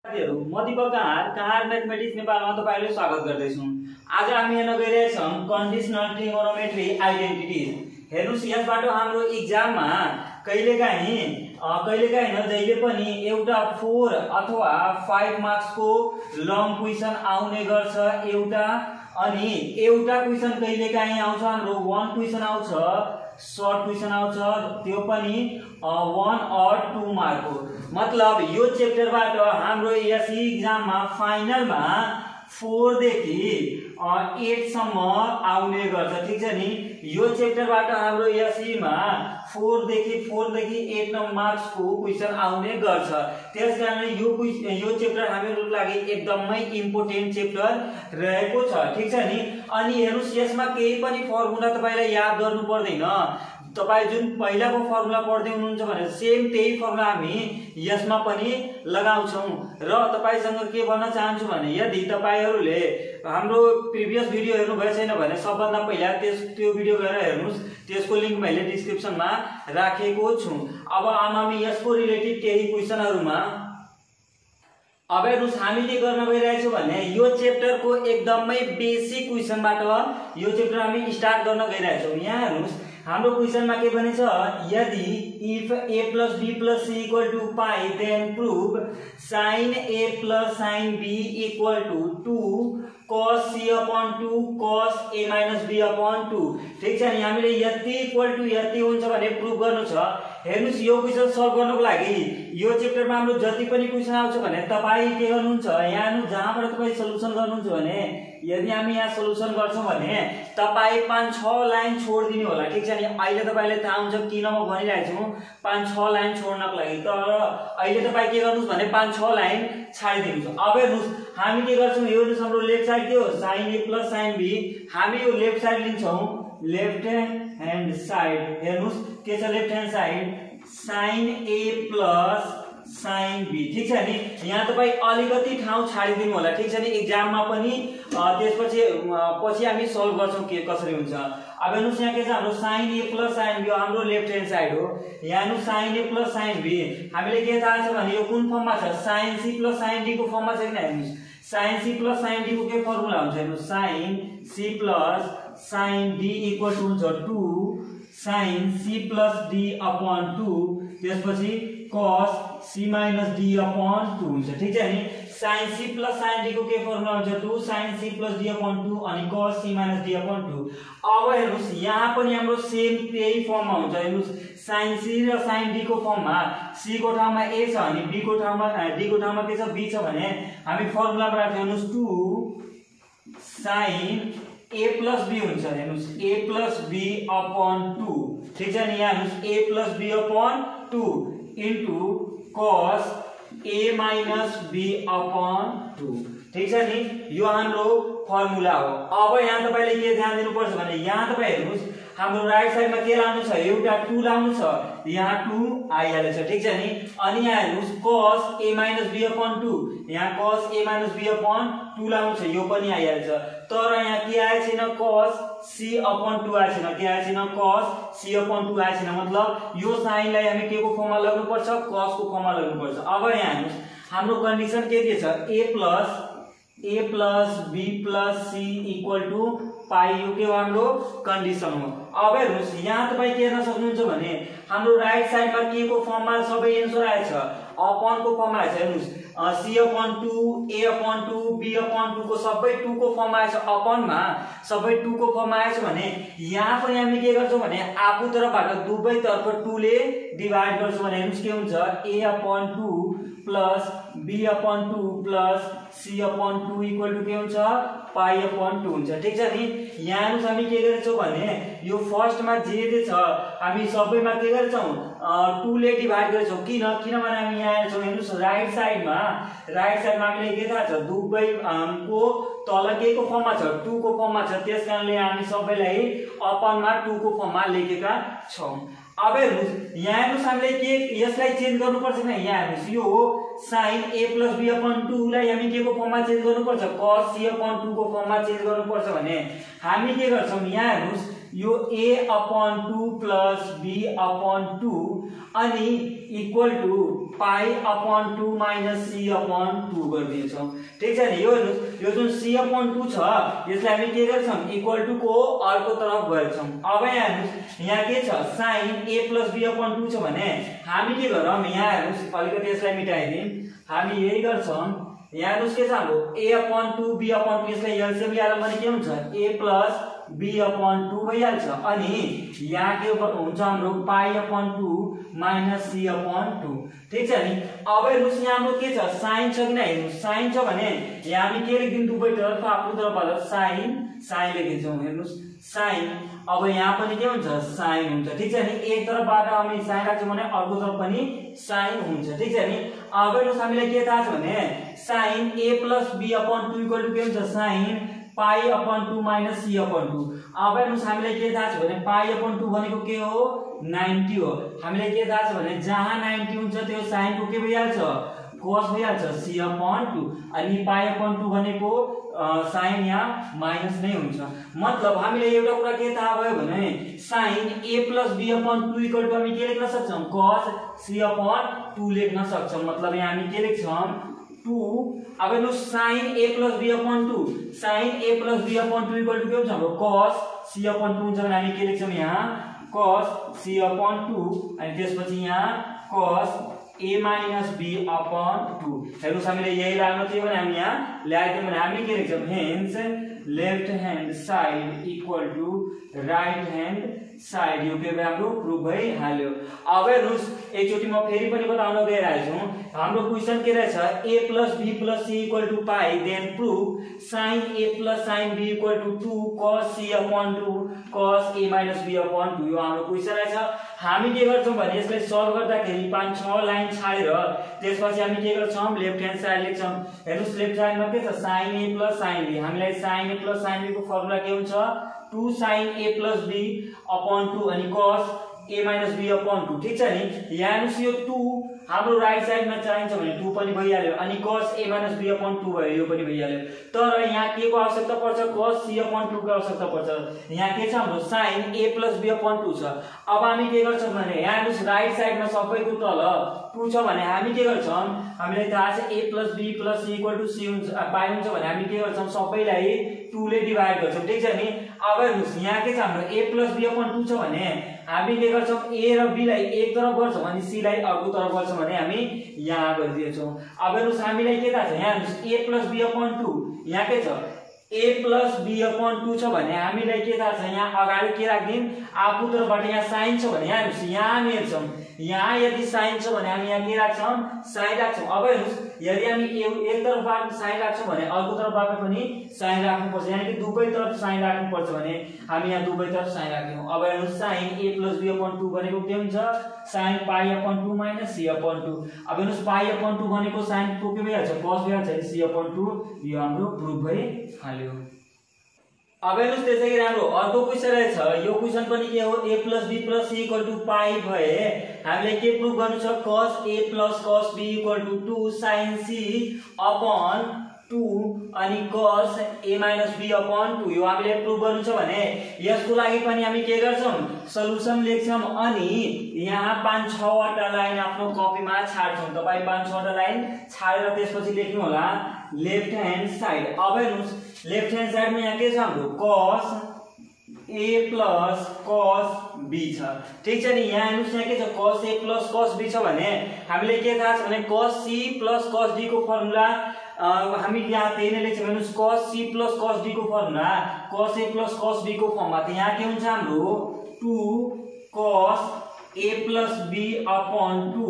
म दीपक कहाँ मैथमेटिक्स नेपालमा तपाईहरुलाई स्वागत गर्दैछु। आज हामी हेर्न गइरहेका छौं कन्डिसनल ट्रिगोनोमेट्री आइडेन्टिटीज। हेर्नुस् यसबाट हाम्रो एक्जाममा कहिलेकाहीँ न जहिले पनि एउटा 4 अथवा 5 मार्क्स को लङ क्वेशन आउने गर्छ एउटा, अनि एउटा क्वेशन कहिलेकाहीँ आउँछ हाम्रो 1 क्वेशन आउँछ, सर्ट क्वेशन आउँछ, त्यो पनि 1 और 2 मार्क को। मतलब यो चैप्टरबाट हाम्रो एसई एक्जाममा फाइनलमा 4 देखि 8 सम्म आउने गर्छ, ठीक छ नि। यो चैप्टरबाट हाम्रो एसई मा 4 देखि 8 मार्क्स को क्वेशन आउने गर्छ। त्यसकारण यो चैप्टर हामीहरुको लागि एकदमै इम्पोर्टेन्ट चैप्टर रहेको छ, ठीक छ नि। अनि हेर्नुस् यसमा केही पनि फर्मुला तपाईलाई याद गर्नु पर्दैन। तपाई जुन पहिलाको फर्मुला पढ्दै हुनुहुन्छ भने सेम त्यही फर्मुला हामी यसमा पनि लगाउँछौं। र तपाईसँग के भन्न चाहन्छु भने यदि तपाईहरुले हाम्रो प्रिभियस भिडियो हेर्नु भएको छैन भने सबभन्दा पहिला त्यो भिडियो गएर हेर्नुस्, त्यसको लिंक मैले डिस्क्रिप्सनमा राखेको छु। अब हामी यसको रिलेटेड केही क्वेशनहरुमा अब हेर्नुस् हामी के गर्न गइरहेछौं भने यो चैप्टरको एकदमै बेसिक क्वेशनबाट यो चैप्टर हामी स्टार्ट गर्न गइरहेछौं। यहाँ हेर्नुस् हाम्रो क्वेशनमा के भनेछ, यदि if a plus b plus c equal to pi then prove sin a plus sin b equal to 2 cos c upon 2 cos a minus b upon 2। ठीक छ नि, हामीले यति इक्वल टु यति हुन्छ भने प्रुभ गर्नु छ। हेर्नुस् यो क्वेशन सल्भ गर्नको लागि यो चैप्टरमा हाम्रो जति पनि क्वेशन आउँछ भने तपाई के गर्नुहुन्छ, यहाँ जहाँबाट तपाई सल्युसन गर्नुहुन्छ भने यदि हामी यहाँ सल्युसन गर्छौं भने तपाई 5-6 लाइन छोड्दिनु होला, ठीक छ नि। अहिले तपाईलाई थाहा हुन्छ किन म भनिरहेको छु 5-6 लाइन छोड्नको लागि, तर अहिले तपाई के गर्नुस् भने 5-6 लाइन छाडिदिनुस्। अब हेर्नुस् हामी के गर्छौं, यो हेर्नुस् हाम्रो लेफ्ट साइड के हो sin a plus sin b, हामी यो लेफ्ट साइड लिन्छौं, लेफ्ट ह्यान्ड साइड। हेर्नुस् के छ left hand side sin a plus sin b, ठीक छ नि। यहाँ तपाई अलिकति ठाउँ छाडिदिनु होला, ठीक छ नि, एक्जाममा पनि त्यसपछि हामी सल्भ गर्छौं के कसरी हुन्छ। अब हेर्नुस् यहाँ के छ हाम्रो sin a plus sin b हाम्रो लेफ्ट ह्यान्ड साइड हो। यहाँ हेर्नुस् sin a plus sin b हामीले के थाहा छ भने यो कुन फर्ममा छ, sin c plus sin d को फर्ममा छ किन। हेर्नुस् sin c plus sin d को के फर्मुला हुन्छ, हेर्नुस् sin c plus sin d equal to हुन्छ 2 sin c plus d upon 2, त्यसपछि cos c minus d upon 2 हुन्छ, ठीक छ नि। sin c plus sin d को के फर्मुला हुन्छ 2 sin c plus d upon 2 अनि cos c minus d upon 2। अब हेर्नुस् यहाँ पनि हाम्रो सेम त्यही फर्ममा हुन्छ। हेर्नुस् sin c र sin d को फर्ममा c को ठाउँमा a छ अनि b को ठाउँमा d को ठाउँमा के छ b छ भने हामी फर्मुलामा राख्छौं। हेर्नुस् 2 sin a plus b हुन्छ, हेर्नुस् a plus b upon 2, ठीक छ नि। यहाँ हेर्नुस् a plus b upon 2 into cos a minus b upon 2, ठीक छ नि। यो हाम्रो फर्मुला हो। अब यहाँ तपाईले के ध्यान दिनुपर्छ भने यहाँ तपाई हेर्नुस् हाम्रो राइट साइडमा के लाउनु छ, एउटा 2 लाउनु छ, यहाँ 2 आइहालेछ, ठीक छ नि। अनि यहाँ हेर्नुस् cos a minus b upon 2, यहाँ cos a minus b upon 2 लाउनु छ, यो पनि आइहालेछ। तर यहाँ के आएको छैन, cos c upon 2 आएको छैन, के आएको छैन cos c upon 2 आएको छैन। मतलब यो साइनलाई हामी के को फर्ममा लगाउनु पर्छ, cos को फर्ममा लगाउनु पर्छ। अब यहाँ हेर्नुस् हाम्रो कन्डिसन के दिएछ, a plus b plus c equal to पाई, यो के हाम्रो कन्डिसन हो। अब हेर्नुस् यहाँ तपाई के हेर्न सक्नुहुन्छ भने हाम्रो राइट साइडमा के को फर्ममा सबै एन्सर आएछ, अपन को फर्ममा आएछ। हेर्नुस् c upon 2 a upon 2 b upon 2 को सबै 2 को फर्ममा आएछ, अपनमा सबै 2 को फर्ममा आएछ भने यहाँ पनि हामी के गर्छौं भने आफू तर्फबाट दुवै तर्फ 2 ले डिवाइड गर्छौं भने हेर्नुस् के हुन्छ a upon 2 plus b upon 2 plus c upon 2 equal to के हुन्छ पाई upon 2 हुन्छ, ठीक छ नि। यहाँ हेर्नुस् हामी के गरेछौं भने यो फर्स्टमा जे छ हामी सबैमा के गरेछौं 2 ले डिवाइड गरेछौं। किनभने हामी यहाँ हेर्छौं, हेर्नुस् राइट साइडमा हामीले के थाहा छ दुवै को तल के को फर्ममा छ 2 को फर्ममा छ, त्यसकारणले हामी सबैलाई अपनमा 2 को फर्ममा लेखेका छौं। अब हेर्नुस् यहाँ हेर्नुस् हामीले के यसलाई चेन्ज गर्नुपर्छ नि। यहाँ हेर्नुस् यो sin a plus b upon 2 लाई हामी के को फर्ममा चेन्ज गर्नुपर्छ, cos c upon 2 को फर्ममा चेन्ज गर्नुपर्छ भने हामी के गर्छौं, यहाँ हेर्नुस् यो a/2 प्लस b/2 अनि इक्वल टू पाई/2 माइनस c/2 गरिदिन्छौँ। ठीक छ नि। यो हेर्नुस्, यो जुन c/2 छ यसलाई हामी के गर्छौँ, इक्वल टू को अर्को तरफ गर्छौँ। अब यहाँ हेर्नुस्, यहाँ के छ, साइन a प्लस b/2 छ भने हामी के गरौँ, यहाँ हेर्नुस् अलिकति यसलाई मिटाइदिउँ। हामी यही गर्छौँ। यहाँ हेर्नुस् के छ हाम्रो a/2 b/2, यसलाई एलसीएम ल्याएर भने के हुन्छ, a प्लस b/2 भइहाल्छ। अनि यहाँ के हुन्छ हाम्रो पाई/2 माइनस c/2। ठीक छ नि। अब हेर्नुस् यहाँ हाम्रो के छ, साइन छ कि न, हेर्नुस् साइन छ भने यहाँ हामी के लेखिदिउँ, दुवैतर्फ आफ्नो तर्फबाट साइन लेखिदिन्छौँ। हेर्नुस् साइन, अब यहाँ पनि के हुन्छ, साइन हुन्छ। ठीक छ नि। एक तरफबाट हामी साइन राख्छौँ भने अर्को तरफ पनि साइन हुन्छ। ठीक छ नि। अब हेर्नुस् हामीलाई के थाहा छ भने sine a plus b/2 equal to के हुन्छ, साइन पाई/2 माइनस c/2। अब हेर्नुस् हामीलाई के थाहा छ भने पाई/2 भनेको के हो, 90 हो। हामीलाई के थाहा छ भने जहाँ 90 हुन्छ त्यो साइनको के भइहाल्छ, cos भइहाल्छ c/2। अनि पाई/2 भनेको साइन यहाँ माइनस नै हुन्छ। मतलब हामीले एउटा कुरा के थाहा भयो भने sine a plus b/2 equal to हामी के लेख्न सक्छौँ, cos c/2 लेख्न सक्छौँ। मतलब यहाँ हामी के लेख्छौँ, 2। अब हेर्नुस् sine a plus b/2, sine a plus b/2 equal to के हुन्छ हाम्रो cos c/2 हुन्छ भने हामी के लेख्छौँ, यहाँ cos c/2 अनि त्यसपछि यहाँ cos a माइनस b/2। हेर्नुस् हामीले यही लाग्नु थियो भने हामी यहाँ ल्याइदियौँ भने हामी के लेख्छौँ, hence left hand side equal to right hand side. यो के हाम्रो प्रुफ भइहाल्यो। अब हेर्नुस् एकचोटि म फेरि पनि बताउन गइरहेको छु। हाम्रो क्वेशन के रहेछ, a plus b plus c equal to pi, then proof sine a plus sine b equal to 2 cos c/2 cos a minus b/2। यो हाम्रो क्वेशन रहेछ। हामी के गर्छौँ भने यसलाई सल्भ गर्दाखेरि 5-6 लाइन छाडेर त्यसपछि हामी के गर्छौँ, लेफ्ट ह्यान्ड साइड लेख्छौँ। हेर्नुस् लेफ्ट साइडमा के छ, sine a plus sine b। हामीलाई sine a plus sine b को फर्मुला के हुन्छ, 2 sin a प्लस b/2 अनि cos a माइनस b/2। ठीक छ नि। यहाँ हेर्नुस् यो 2 हाम्रो राइट साइडमा चाहिन्छ भने 2 पनि भइहाल्यो अनि cos a माइनस b/2 भयो, यो पनि भइहाल्यो। तर यहाँ के को आवश्यकता पर्छ, cos c/2 को आवश्यकता पर्छ। यहाँ के छ हाम्रो साइन a प्लस b/2 छ। अब हामी के गर्छौँ भने यहाँ हेर्नुस् राइट साइडमा सबैको तल 2 छ भने हामी के गर्छौँ, हामीलाई थाहा छ a plus b plus c equal to c हुन्छ, पाई हुन्छ भने हामी के गर्छौँ, सबैलाई 2 ले डिभाइड गर्छौँ। ठीक छ नि। अब हेर्नुस् यहाँ के छ हाम्रो a प्लस b/2 छ भने हामी के गर्छौँ, a र b लाई एक तरफ गर्छौँ अनि c लाई अर्को तरफ गर्छौँ भने हामी यहाँ गरिदिन्छौँ। अब हेर्नुस् हामीलाई के थाहा छ, यहाँ हेर्नुस् a प्लस b/2, यहाँ के छ a प्लस b/2 छ भने हामीलाई के थाहा छ, यहाँ अगाडि के राख्दिउँ, आफू तर्फबाट यहाँ साइन छ भने यहाँ हेर्नुस् यहाँ हामी हेर्छौँ, यहाँ यदि साइन छ भने हामी यहाँ के राख्छौँ, साइन राख्छौँ। अब हेर्नुस् यदि हामी एक तरफबाट साइन राख्छौँ भने अर्को तर्फबाट पनि साइन राख्नुपर्छ, यानी कि दुवैतर्फ साइन राख्नुपर्छ भने हामी यहाँ दुवैतर्फ साइन राख्यौँ। अब हेर्नुस् साइन a प्लस b/2 भनेको के हुन्छ, साइन पाई/2 माइनस c/2। अब हेर्नुस् पाई/2 भनेको साइन को के भइहाल्छ, cos भइहाल्छ, c/2। यो हाम्रो प्रुफ भइहाल्यो। अब हेर्नुस् त्यसै गरी हाम्रो अर्को क्वेशन रहेछ। यो क्वेशन पनि के हो, a plus b plus c equal to pi भए हामीले के प्रुफ गर्नु छ, cos a plus cos b equal to 2 sin c/2 अनि cos a माइनस b/2। यो हामीले प्रुफ गर्नु छ भने यसको लागि पनि हामी के गर्छौँ, सल्युसन लेख्छौँ अनि यहाँ 5-6 वटा लाइन आफ्नो कपीमा छाड्छौँ। तपाईँ 5-6 वटा लाइन छाडेर त्यसपछि लेख्नु होला लेफ्ट ह्यान्ड साइड। अब हेर्नुस् लेफ्ट ह्यान्ड साइडमा यहाँ के छ हाम्रो cos a plus cos b छ। ठीक छ नि। यहाँ हेर्नुस् यहाँ के छ, cos a plus cos b छ भने हामीले के थाहा छ भने cos c plus cos d को फर्मुला हामी यहाँ त्यही नै लेख्छौँ। हेर्नुस् cos c plus cos d को formula cos a plus cos b को फर्ममा त यहाँ के हुन्छ हाम्रो 2 cos a प्लस b/2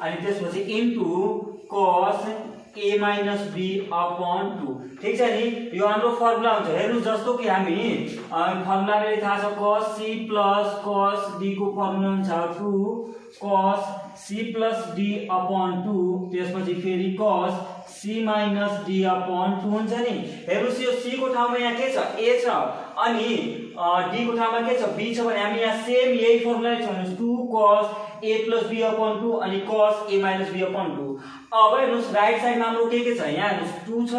अनि त्यसपछि into cos a minus b/2। ठीक छ नि। यो हाम्रो फर्मुला हुन्छ। हेर्नुस् जस्तो कि हामी फर्मुला मैले थाहा छ cos c plus cos d को फर्मुला हुन्छ 2 cos c प्लस d/2 त्यसपछि फेरि cos c माइनस d/2 हुन्छ नि। हेर्नुस् यो c को ठाउँमा यहाँ के छ, a छ अनि d को ठाउँमा के छ b छ भने हामी यहाँ सेम यही फर्मुला लेख्छौँ 2 cos a plus b upon 2 अनि cos a minus b upon 2। अब हेर्नुस् राइट साइडमा हाम्रो के छ यहाँ हेर्नुस् 2 छ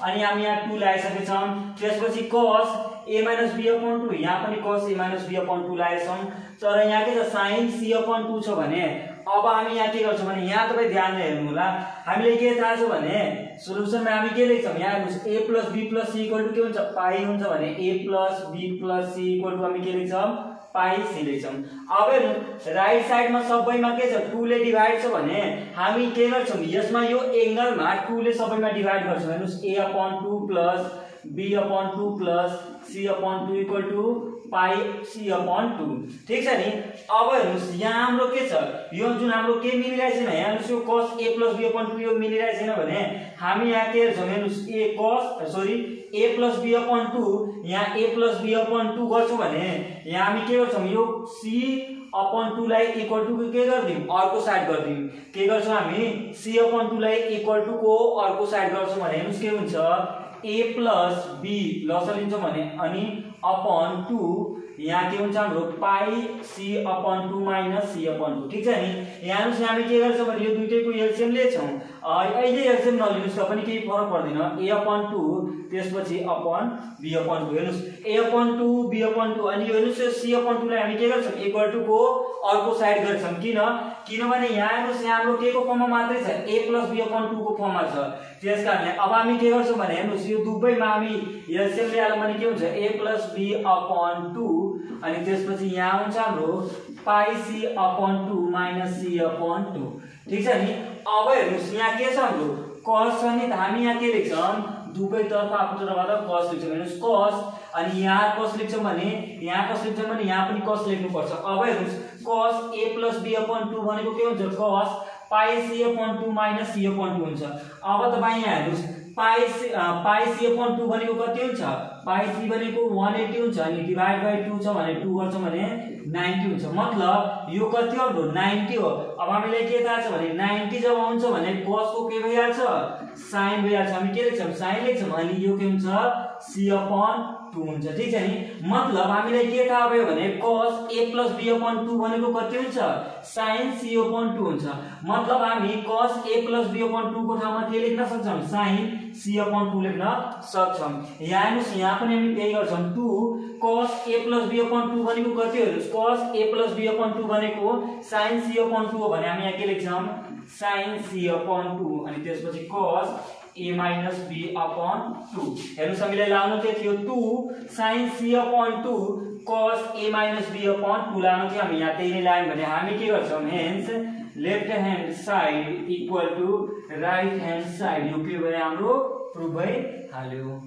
अनि हामी यहाँ 2 लगाइसकेका छौँ। त्यसपछि cos a minus b upon 2 यहाँ पनि cos a minus b upon 2 लगाएका छौँ। तर यहाँ के छ sin c upon 2 छ भने अब हामी यहाँ के गर्छौँ भने यहाँ तपाई ध्यानले हेर्नु होला। हामीले के थाहा छ भने सोलुसनमा हामी के लेख्छौँ यहाँ हेर्नुस् a plus b plus c equal to के हुन्छ पाई हुन्छ भने a plus b plus c equal to हामी के लेख्छौँ पाई c लेख्छौँ। अब हेर्नु राइट साइडमा सबैमा के छ 2 ले डिभाइड छ भने हामी के गर्छौँ यसमा यो एंगलमा 2 ले सबैमा डिभाइड गर्छौँ। हेर्नुस् a upon 2 plus b upon 2 plus c upon 2 equal to pie c upon 2। ठीक छ नि। अब हेर्नुस् यहाँ हाम्रो के छ यो जुन हाम्रो के मिलिरहेको छैन यहाँ हेर्नुस् यो cos a plus b upon 2 यो मिलिरहेको छैन भने हामी यहाँ के गर्छौँ हेर्नुस् a plus b upon 2 यहाँ a plus b upon 2 गर्छौँ भने यहाँ हामी के गर्छौँ यो c upon 2 लाई इक्वल टु के गर्दियौँ अर्को साइड गर्दियौँ। के गर्छौँ हामी c upon 2 लाई इक्वल टु को अर्को साइड गर्छौँ भने हेर्नुस् के हुन्छ a plus b लसर लिन्छौँ भने अनि upon 2 यहाँ के हुन्छ हाम्रो पाई c upon 2 minus c upon 2। ठीक छ नि। यहाँ हेर्नुस् हामी के गर्छौँ भने यो दुईटैको एलसीएम लेख्छौँ। अहिले एलसीएम नलिनुस् त पनि केही फरक पर्दैन a upon 2 त्यसपछि upon b upon 2। हेर्नुस् a upon 2 b upon 2 अनि यो हेर्नुस् c upon 2 लाई हामी के गर्छौँ इक्वल टु को अर्को साइड गर्छौँ। किनभने यहाँ हेर्नुस् यहाँ हाम्रो के को फर्ममा मात्रै छ a plus b upon 2 को फर्ममा छ। त्यसकारणले अब हामी के गर्छौँ भने हेर्नुस् यो दुवैमा हामी एलसीएम ल्याए भने के हुन्छ a plus b upon 2 अनि त्यसपछि यहाँ हुन्छ हाम्रो पाई c upon 2 minus c upon 2। ठीक छ नि। अब हेर्नुस् यहाँ के छ हाम्रो cos छ नि त हामी यहाँ के लेख्छौँ दुवैतर्फ आफूतर्फबाट cos लेख्छौँ। हेर्नुस् cos अनि यहाँ cos लेख्छौँ भने यहाँ cos लेख्छौँ भने यहाँ पनि cos लेख्नु पर्छ। अब हेर्नुस् cos a plus b upon 2 भनेको के हुन्छ cos पाई c upon 2 minus c upon 2 हुन्छ। अब तपाईँ यहाँ हेर्नुस् पाई c upon 2 भनेको कति हुन्छ पाई c भनेको 180 हुन्छ अनि डिभाइड बाइ 2 छ भने 2 गर्छौँ भने 90 हुन्छ। मतलब यो कति हो 90 हो। अब हामीलाई के थाहा छ भने 90 जब हुन्छ भने cos को के भइहाल्छ sin भइहाल्छ। हामी के लेख्छौँ sin लेख्छौँ अनि यो के हुन्छ c upon 2 हुन्छ। ठीक छ नि। मतलब हामीलाई के थाहा भयो भने cos a plus b upon 2 भनेको कति हुन्छ sin c upon 2 हुन्छ। मतलब हामी cos a plus b upon 2 को ठाउँमा के लेख्न सक्छौँ sin c upon 2 लेख्न सक्छौँ। यहाँ हेर्नुस् यहाँ पनि हामी त्यही गर्छौँ 2 cos a plus b upon 2 भनेको कति हो cos a plus b upon 2 भनेको sin c upon 2 हो भने हामी यहाँ के लेख्छौँ sin c upon 2 अनि त्यसपछि cos a minus b upon 2। हेर्नुस् हामीलाई लाउनु के थियो 2 sin c upon 2 cos a minus b upon 2 लाउनु थियो। हामी यहाँ त्यही नै लायौँ भने हामी के गर्छौँ hence left hand side equal to right hand side यो के भयो हाम्रो प्रुभ भइहाल्यो।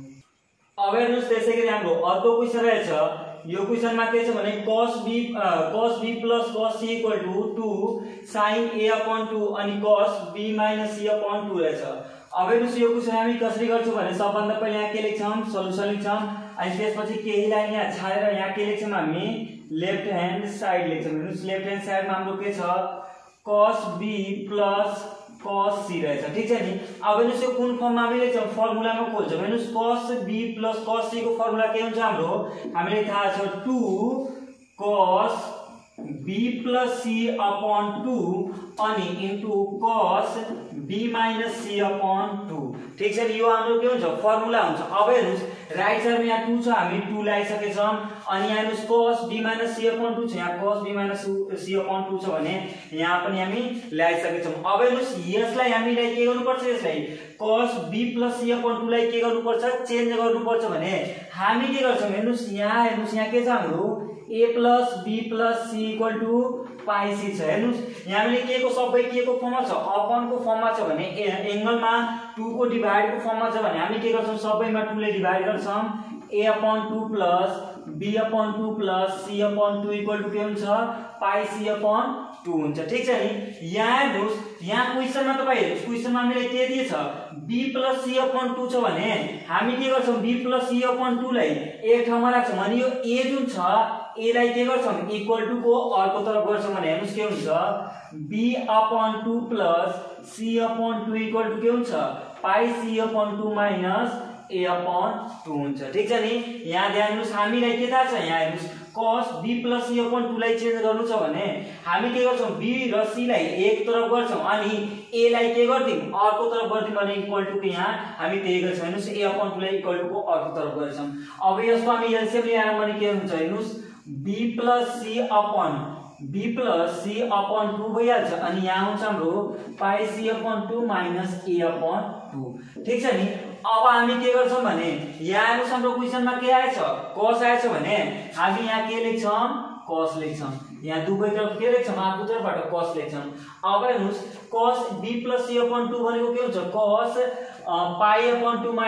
अब हेर्नुस् त्यसै गरी हाम्रो अर्को क्वेशन रहेछ। यो क्वेशनमा के छ भने cos b plus cos c equal to 2 sin a upon 2 अनि cos b minus c upon 2 रहेछ। अब हेर्नुस् यो क्वेशन हामी कसरी गर्छौँ भने सबभन्दा पहिले यहाँ के लेख्छौँ सल्युसन लेख्छौँ अनि त्यसपछि केही लाइन यहाँ छाडेर यहाँ के लेख्छौँ हामी लेफ्ट ह्यान्ड साइड लेख्छौँ। हेर्नुस् लेफ्ट ह्यान्ड साइडमा हाम्रो के छ cos b plus cos c रहेछ। ठीक छ नि। अब हेर्नुस् यो कुन फर्ममा हामी लेख्छौँ फर्मुलामा खोल्छौँ। हेर्नुस् cos b plus cos c को फर्मुला के हुन्छ हाम्रो हामीलाई थाहा छ 2 cos b plus c upon 2 अनि into cos b minus c upon 2। ठीक छ नि। यो हाम्रो के हुन्छ फर्मुला हुन्छ। अब हेर्नुस् राइट साइडमा यहाँ 2 छ हामी 2 लगाइसकेका छौँ अनि यहाँ हेर्नुस् cos b minus c upon 2 छ यहाँ cos b minus c upon 2 छ भने यहाँ पनि हामी लगाइसकेका छौँ। अब हेर्नुस् यसलाई हामीलाई के गर्नुपर्छ यसलाई cos b plus c upon 2 लाई के गर्नुपर्छ चेन्ज गर्नुपर्छ भने हामी के गर्छौँ हेर्नुस् यहाँ के छ हाम्रो a plus b plus c equal to pie c छ। हेर्नुस् यहाँ हामीले के को सबै के को फर्ममा छ अपन को फर्ममा छ भने एंगलमा 2 को डिभाइड को फर्ममा छ भने हामी के गर्छौँ सबैमा 2 ले डिभाइड गर्छौँ a upon 2 plus b upon 2 plus c upon 2 equal to के हुन्छ पाई c upon 2 हुन्छ। ठीक छ नि। यहाँ हेर्नुस् यहाँ क्वेशनमा तपाईँ हेर्नुस् क्वेशनमा हामीले के दिएछ b plus c upon 2 छ भने हामी के गर्छौँ b plus c upon 2 लाई एक ठाउँमा राख्छौँ अनि यो a जुन छ a लाई के गर्छौँ इक्वल टु को अर्को तर्फ गर्छौँ भने हेर्नुस् के हुन्छ b upon 2 plus c upon 2 equal to के हुन्छ पाई c upon 2 minus a/2 हुन्छ। ठिक छ नि। यहाँ ध्यान दिनुस्, हामीलाई के थाहा छ, यहाँ हेर्नुस् cos b + c/2 लाई चेन्ज गर्नु छ भने हामी के गर्छौं, b र c लाई एक तरफ गर्छौं अनि a लाई के गर्दिम, अर्को तरफ गर्दिम भने इक्वल टु के यहाँ हामी त्यही गर्छौं। हेर्नुस् a/2 लाई इक्वल टु को अर्को तरफ गर्छौं। अब यसको हामी एलसीएम ल्याएर भने के हुन्छ, हेर्नुस् b + c/2 भइहाल्छ अनि यहाँ हुन्छ हाम्रो πc/2 - a/2। ठीक छ नि। अब हामी के गर्छौं भने यहाँ हेर्नुस् हाम्रो क्वेशनमा के आएछ, cos आएछ भने हामी यहाँ के लेख्छौं, cos लेख्छौं। यहाँ दुवैतर्फ के लेख्छौं, आफू तर्फबाट cos लेख्छौं। अब हेर्नुस् cos b + c/2 भनेको के हुन्छ, cos π/2 -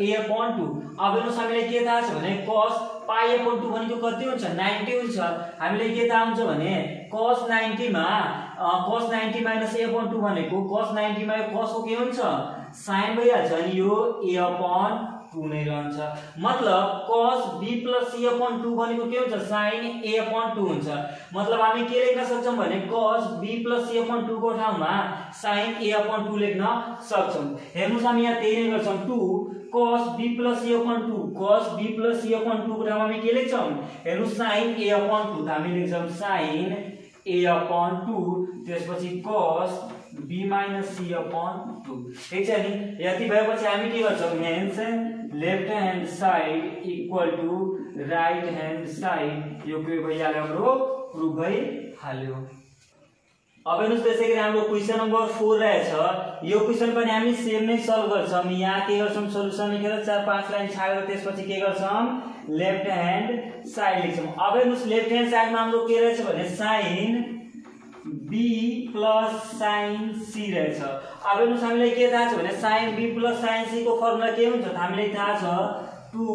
a/2। अब हेर्नुस् हामीलाई के थाहा छ भने cos π/2 भनेको कति हुन्छ, 90 हुन्छ। हामीलाई के थाहा हुन्छ भने cos 90 - a/2 भनेको cos 90 मा cos को के हुन्छ, sin भइहाल्छ अनि यो a/2 नै रहन्छ। मतलब cos b + c/2 भनेको के हुन्छ, sin a/2 हुन्छ। मतलब हामी के लेख्न सक्छौं भने cos b + c/2 को ठाउँमा sin a/2 लेख्न सक्छौं। हेर्नुस् हामी यहाँ त्यही नै गर्छौं, 2 cos b + c/2 cos b + c/2 को ठाउँमा हामी के लेख्छौं, हेर्नुस् sin a/2 हामी लेख्छौं sin a/2 त्यसपछि cos b - c/2। ठीक छ नि। यति भएपछि हामी के गर्छौं, hence left hand side equal to right hand side, यो के भइहाल्यो, हाम्रो प्रुफ भइहाल्यो। अब हेर्नुस् त्यसै गरी हाम्रो क्वेशन नम्बर 4 रहेछ। यो क्वेशन पनि हामी सेम नै सल्भ गर्छौं। यहाँ के गर्छौं, सोलुसन लेखेर 4-5 लाइन छाडेर त्यसपछि के गर्छौं, लेफ्ट ह्यान्ड साइड लेख्छौं। अब हेर्नुस् लेफ्ट ह्यान्ड साइडमा हाम्रो के रहेछ भने sin b + sin c रहेछ। अब हेर्नुस् हामीलाई के थाहा छ भने sin b + sin c को फर्मुला के हुन्छ, हामीलाई थाहा छ 2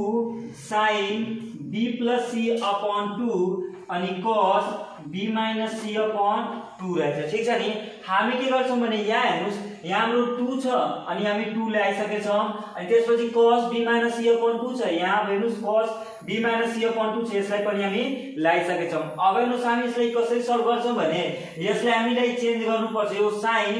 sin b + c/2 अनि cos b - c/2 रहेछ। ठीक छ नि। हामी के गर्छौं भने यहाँ हेर्नुस् यहाँ हाम्रो 2 छ अनि हामी 2 ल्याइसकेछौं अनि त्यसपछि cos b - c/2 छ। यहाँ हेर्नुस् cos b - c/2 छ, यसलाई पनि हामी ल्याइसकेछौं। अब हेर्नुस् हामी यसलाई कसरी सल्भ गर्छौं भने यसलाई हामीलाई चेन्ज गर्नुपर्छ। यो sin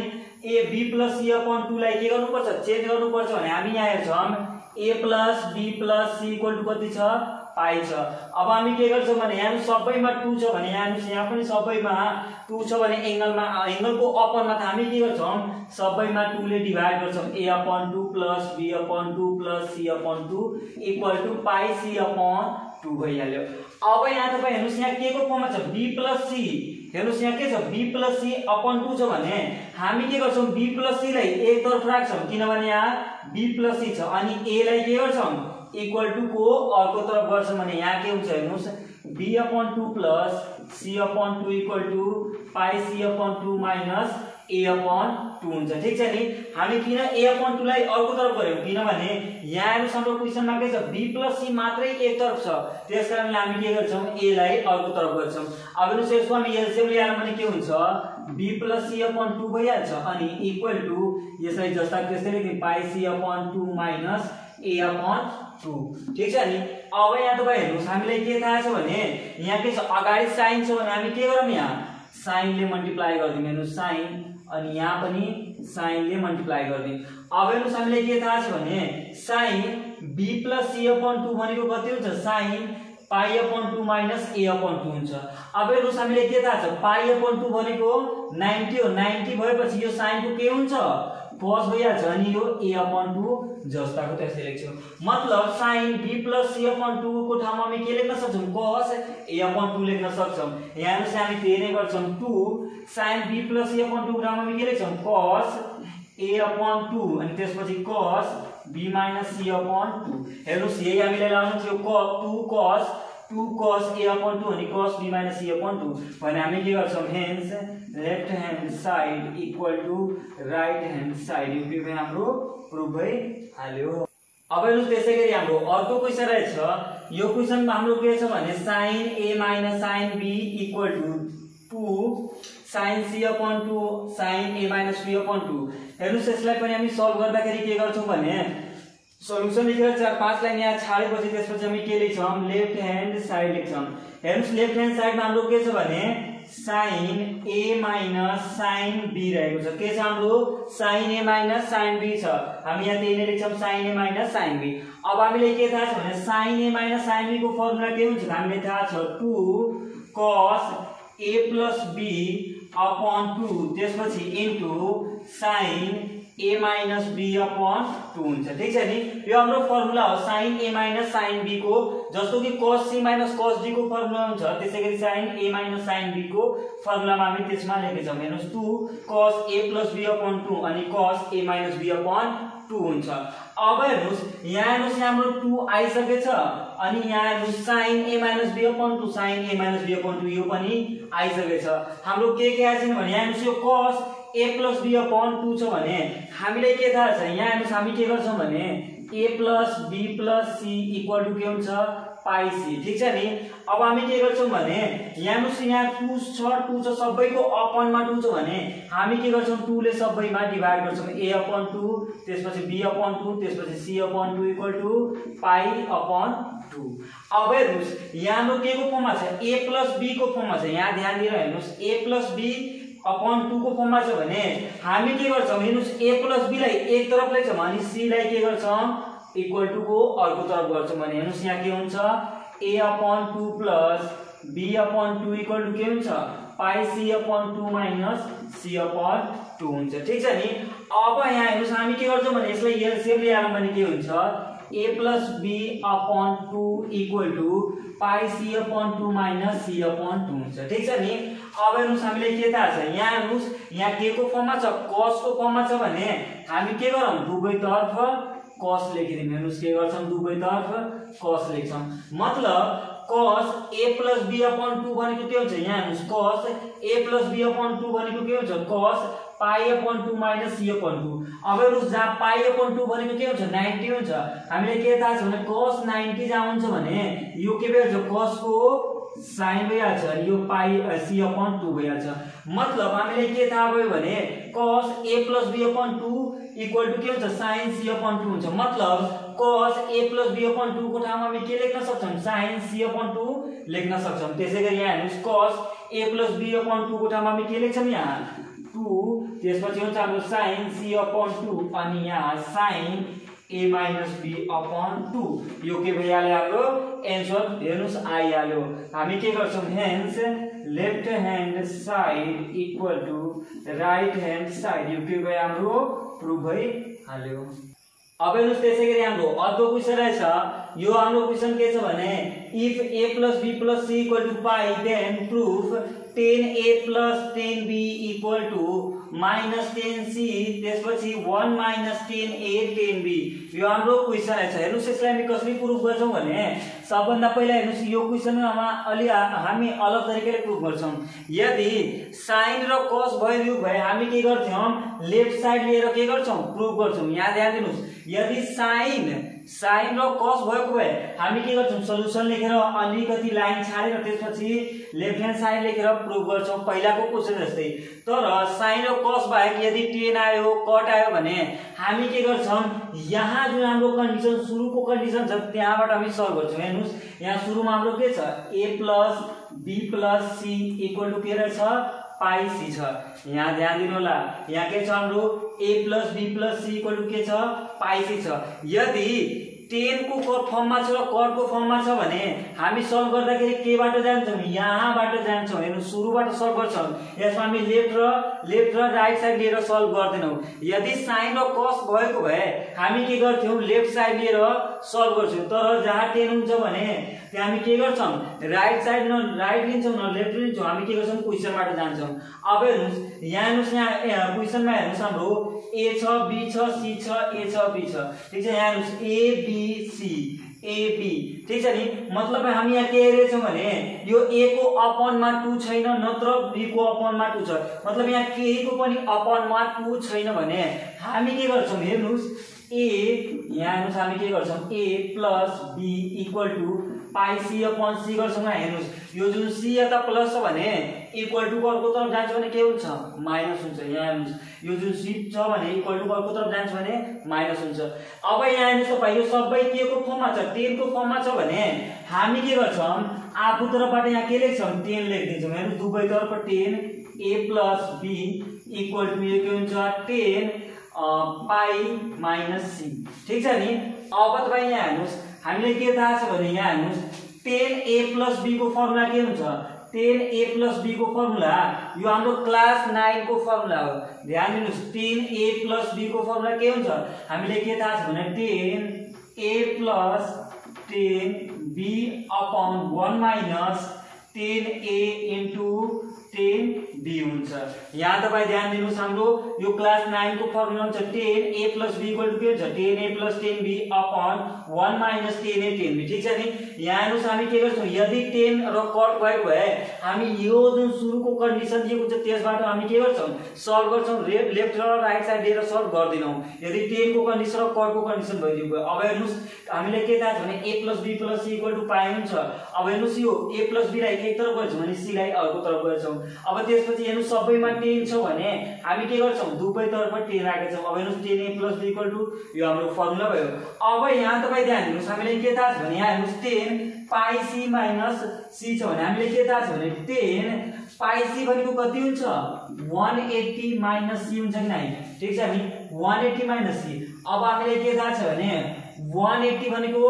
a b + c/2 लाई के गर्नुपर्छ, चेन्ज गर्नुपर्छ भने हामी यहाँ हेर्छौं a + b + c = कति छ, पाइ छ। अब हामी के गर्छौं भने यहाँ सबैमा 2 छ भने यहाँ पनि सबैमा 2 छ भने एंगलको अपरमा हामी के गर्छौं, सबैमा 2 ले डिभाइड गर्छौं। a/2 + b/2 + c/2 = πc/2 भइहाल्यो। अब यहाँ तपाई हेर्नुस् यहाँ के को फर्ममा छ, b + c। हेर्नुस् यहाँ के छ, b + c/2 छ भने हामी के गर्छौं, b + c लाई एक तरफ राख्छौं किनभने यहाँ b + c छ अनि a लाई के गर्छौं, इक्वल टु को अर्को तरफ गर्छौं भने यहाँ के हुन्छ, हेर्नुस् b/2 + c/2 = πc/2 - a/2 हुन्छ। ठीक छ नि। हामी किन a/2 लाई अर्को तरफ गर्यौं किनभने यहाँ हेर्नुस् हाम्रो क्वेशनमा के छ, b + c मात्रै एक तरफ छ, त्यसकारणले हामी के गर्छौं, a लाई अर्को तरफ गर्छौं। अब हेर्नुस् यसको हामी एलसीएम ल्याएर भने के हुन्छ, b + c/2 भइहाल्छ अनि इक्वल टु यसलाई जस्ता त्यस्तै लेख्दिम πc/2 - a/2। ठीक छ नि। अब यहाँ तपाई हेर्नुस् हामीलाई के थाहा छ भने यहाँ के छ, अगाडि sin छ भने हामी के गरौँ, यहाँ sin ले मल्टिप्लाई गर्दिम। हेर्नुस् sin अनि यहाँ पनि sin ले मल्टिप्लाई गर्दिम। अब हेर्नुस् हामीलाई के थाहा छ भने sin b + c/2 भनेको कति हुन्छ, sin π/2 - a/2 हुन्छ। अब हेर्नुस् हामीलाई के थाहा छ, π/2 भनेको 90 हो। 90 भएपछि यो sin को के हुन्छ, cos भइहाल्छ अनि यो a/2 जस्ताको त्यस्तै लेख्छौं। मतलब sin b + c/2 को ठाउँमा हामी के लेख्न सक्छौं, cos a/2 लेख्न सक्छौं। यहाँ हेर्नुस् हामी त्यही नै गर्छौं, 2 sin b + c/2 को ठाउँमा हामी के लेख्छौं, cos a/2 अनि त्यसपछि cos b - c/2। हेर्नुस् यही हामीलाई लाउनु थियो 2 cos a/2 अनि cos b - c/2 भने हामी के गर्छौं, hence left hand side equal to right hand side, यो के भयो, हाम्रो प्रुफ भइहाल्यो। अब हेर्नुस् त्यसै गरी हाम्रो अर्को क्वेशन रहेछ। यो क्वेशनमा हाम्रो के छ भने sin a - sin b = 2 sin c/2 sin a - b/2। हेर्नुस् यसलाई पनि हामी सल्भ गर्दाखेरि के गर्छौं भने सोलुसन लेखेर 4-5 लाइन यहाँ छाडेपछि त्यसपछि हामी के लेख्छौं, लेफ्ट ह्यान्ड साइड लेख्छौं। हेर्नुस् लेफ्ट ह्यान्ड साइडमा हाम्रो के छ भने sine A minus sine B रहेको छ। के छ हाम्रो sine A minus sine B छ। हामी यहाँ त्यही नै लेख्छौँ sine A minus sine B. अब हामीले के थाहा छ भने sine A minus sine B को फर्मुला के हुन्छ हामीले थाहा छ 2 cos a plus b upon 2 त्यसपछि into sign a minus b upon 2 हुन्छ। ठीक छ नि, यो हाम्रो फर्मुला हो sine a minus sine b को। जस्तो कि cos c minus cos d को फर्मुला हुन्छ त्यसैगरी sine a minus sine b को फर्मुलामा हामी त्यसमा लेखेछौँ। हेर्नुस् 2 cos a plus b upon 2 अनि cos a minus b upon 2 हुन्छ। अब हेर्नुस् यहाँ हेर्नुस् हाम्रो 2 आइसकेछ अनि यहाँ हेर्नुस् sine a minus b upon 2 sine a minus b upon 2 यो पनि आइसकेछ। हाम्रो के आएछ भने यहाँ हेर्नुस् यो cos a plus b upon 2 छ भने हामीले के थाहा छ यहाँ हेर्नुस् हामी के गर्छौँ भने a plus b plus c equal to के हुन्छ पाई c। ठीक छ नि, अब हामी के गर्छौँ भने यहाँ हेर्नुस् यहाँ 2 छ सबैको अपनमा 2 छ भने हामी के गर्छौँ 2 ले सबैमा डिभाइड गर्छौँ a upon 2 त्यसपछि b upon 2 त्यसपछि c upon 2 equal to pie upon 2। अब हेर्नुस् यहाँ हाम्रो के को फर्ममा छ a plus b को फर्ममा छ। यहाँ ध्यान दिएर हेर्नुस् a plus b अपॉन 2 को फर्ममा छ भने हामी के गर्छौं हेर्नुस् a plus b लाई एक तरफ लेख्छौं अनि c लाई के गर्छौं इक्वल टु को अर्को तरफ गर्छौं भने हेर्नुस् यहाँ के हुन्छ a upon 2 plus b upon 2 equal to के हुन्छ पाई c upon 2 minus c upon 2 हुन्छ। ठीक छ नि, अब यहाँ हेर्नुस् हामी के गर्छौं भने यसलाई एलसीएम ल्यायौं भने के हुन्छ a plus b upon 2 equal to pie c upon 2 minus c upon 2 हुन्छ। ठीक छ नि, अब हेर्नुस् हामीले के थाहा छ यहाँ हेर्नुस् यहाँ के को फर्ममा छ cos को फर्ममा छ भने हामी के गरौँ दुवैतर्फ cos लेखिदिउँ। हेर्नुस् के गर्छौं दुवैतर्फ cos लेख्छौं मतलब cos a plus b upon 2 भनेको के हुन्छ यहाँ हेर्नुस् cos a plus b upon 2 भनेको के हुन्छ cos पाई upon 2 minus c upon 2। अब हेर्नुस् जहाँ पाई upon 2 भनेको के हुन्छ 90 हुन्छ। हामीले के थाहा छ भने cos 90 जहाँ हुन्छ भने यो के भइहाल्छ cos को साइन भइहाल्छ अनि यो पाई c upon 2 भइहाल्छ। मतलब हामीले के थाहा भयो भने cos a plus b upon 2 equal to के हुन्छ sin c upon 2 हुन्छ। मतलब cos a plus b upon 2 को ठाउँमा हामी के लेख्न सक्छौं sin c upon 2 लेख्न सक्छौं। त्यसैगरी यहाँ हेर्नुस् cos a plus b upon 2 को ठाउँमा हामी के लेख्छौं यहाँ 2 त्यसपछि हुन्छ हाम्रो sin c upon 2 अनि यहाँ sin a minus b upon 2 यो के भइहाल्यो हाम्रो एन्सर हेर्नुस् आइहाल्यो। हामी के गर्छौं hence left hand side equal to right hand side यो के भयो हाम्रो प्रुफ भइहाल्यो। अब हेर्नुस् त्यसैगरी हाम्रो अर्को क्वेशन रहेछ यो हाम्रो क्वेशन के छ भने if a plus b plus c equal to pi then prove 10a plus 10b equal to minus 10c त्यसपछि 1 minus 10a 10b यो हाम्रो क्वेशन रहेछ। हेर्नुस् यसलाई हामी कसरी प्रुफ गर्छौं भने सबभन्दा पहिला हेर्नुस् यो क्वेशनमा अलि हामी अलग तरिकाले प्रुफ गर्छौं। यदि sin र cos भ्यालु भए हामी के गर्छौं लेफ्ट साइड लिएर के गर्छौं प्रुफ गर्छौं। यहाँ ध्यान दिनुस् यदि sin र cos भएको भए हामी के गर्छौं सल्युसन लेखेर अलिकति लाइन छाडेर त्यसपछि लेफ्ट ह्यान्ड साइड लेखेर प्रुफ गर्छौं पहिलाको क्वेशन जस्तै। तर sin र cos बाहेक यदि tan आयो कट आयो भने हामी के गर्छौं यहाँ जुन हाम्रो कन्डिसन सुरुको कन्डिसन छ त्यहाँबाट हामी सल्भ गर्छौं। हेर्नुस् यहाँ सुरुमा हाम्रो के छ a plus b plus c equal to के रहेछ पाई c छ। यहाँ ध्यान दिनु होला यहाँ के छ हाम्रो a plus b plus c equal to के छ पाई c छ। यदि 10 को फर्ममा छ र कट को फर्ममा छ भने हामी सल्भ गर्दाखेरि केबाट जान्छौं यहाँबाट जान्छौं। हेर्नु सुरुबाट सल्भ गर्छौं यसमा हामी लेफ्ट र राइट साइड लिएर सल्भ गर्दैनौं। यदि sin र cos भएको भए हामी के गर्थ्यौं लेफ्ट साइड लिएर सल्भ गर्छौं। तर जहाँ 10 हुन्छ भने त्यहाँ हामी के गर्छौं राइट साइड न राइट लिन्छौं न लेफ्ट लिन्छौं हामी के गर्छौं क्वेशनबाट जान्छौं। अब हेर्नुस् यहाँ क्वेशनमा हेर्नुस् हाम्रो a छ b छ c छ a छ b छ। ठीक छ यहाँ हेर्नुस् a b c a b ठीक छ नि मतलब हामी यहाँ के हेरेछौं भने यो a को अपनमा 2 छैन नत्र b को अपनमा 2 छ। मतलब यहाँ केहीको पनि अपनमा 2 छैन भने हामी के गर्छौं हेर्नुस् a यहाँ हेर्नुस् हामी के गर्छौं a plus b equal to pie c upon c गर्छौं। हेर्नुस् यो जुन c यता प्लस छ भने इक्वल टु अर्को तरफ जान्छ भने के हुन्छ माइनस हुन्छ। यहाँ हेर्नुस् यो जुन c छ भने इक्वल टु अर्को तरफ जान्छ भने माइनस हुन्छ। अब यहाँ हेर्नुस् तपाईं यो सबै के को फर्ममा छ 10 को फर्ममा छ भने हामी के गर्छौं आफू तर्फबाट यहाँ के लेख्छौँ 10 लेखिदिन्छौँ हेर्नु दुवै तर्फ 10 a + b इक्वल टु यो के हुन्छ 10 पाई माइनस c ठीक छ नि। अब तपाईँ यहाँ हेर्नुस् हामीले के थाहा छ भने यहाँ हेर्नुस् 10a + b को फर्मुला के हुन्छ 10a + b को फर्मुला यो हाम्रो क्लास 9 को फर्मुला हो। ध्यान दिनुस् 10a + b को फर्मुला के हुन्छ हामीले के थाहा छ भने 10a + 10b upon 1 minus 10a * 10b हुन्छ। यहाँ तपाईँ ध्यान दिनुस् हाम्रो यो क्लास 9 को फर्मुला हुन्छ 10a + b इक्वल टु के हुन्छ 10a + 10b upon 1 minus 10a 10b ठीक छ नि। यहाँ हेर्नुस् हामी के गर्छौँ यदि 10 र कट भएको भए हामी यो जुन सुरुको कन्डिसन दिएको छ त्यसबाट हामी के गर्छौँ सल्भ गर्छौँ लेफ्ट र राइट साइड लिएर सल्भ गर्दिनौँ यदि 10 को कन्डिसन र कट को कन्डिसन भइदियो भयो। अब हेर्नुस् हामीले के थाहा छ भने a + b + c equal to पाई हुन्छ। अब हेर्नुस् यो a + b लाई एक तरफ गर्छौँ भने c लाई अर्को तरफ गर्छौँ। अब त्यसपछि हेर्नु सबैमा 10 छ भने हामी के गर्छौँ दुवै तर्फ 10 राखेछौँ। अब हेर्नुस् 10a + b इक्वल टु यो हाम्रो फर्मुला भयो। अब यहाँ तपाईँ ध्यान दिनुस् हामीले के थाहा छ भने यहाँ हेर्नुस् 10 पाई c माइनस c छ भने हामीले के थाहा छ भने 10 पाई c भनेको कति हुन्छ 180 माइनस c हुन्छ कि नै ठीक छ नि 180 माइनस c। अब हामीले के थाहा छ भने 180 भनेको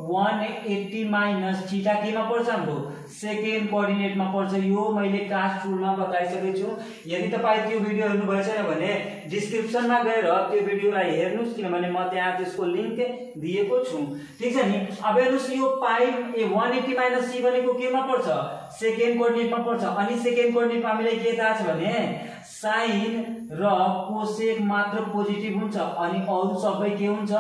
180 माइनस थीटा केमा पर्छ हाम्रो सेकेन्ड कोअर्डिनेटमा पर्छ। यो मैले क्लास टुलमा बताइसकेको छु। यदि तपाईँ त्यो भिडियो हेर्नु भएको छैन भने डिस्क्रिप्सनमा गएर त्यो भिडियोलाई हेर्नुस् किनभने म त्यहाँ त्यसको लिंक दिएको छु ठीक छ नि। अब हेर्नुस् यो पाई 180 माइनस c भनेको केमा पर्छ सेकेन्ड कोअर्डिनेटमा पर्छ अनि सेकेन्ड कोअर्डिनेटमा हामीले के थाहा छ भने साइन र कोसेक मात्र पोजिटिभ हुन्छ अनि अरु सबै के हुन्छ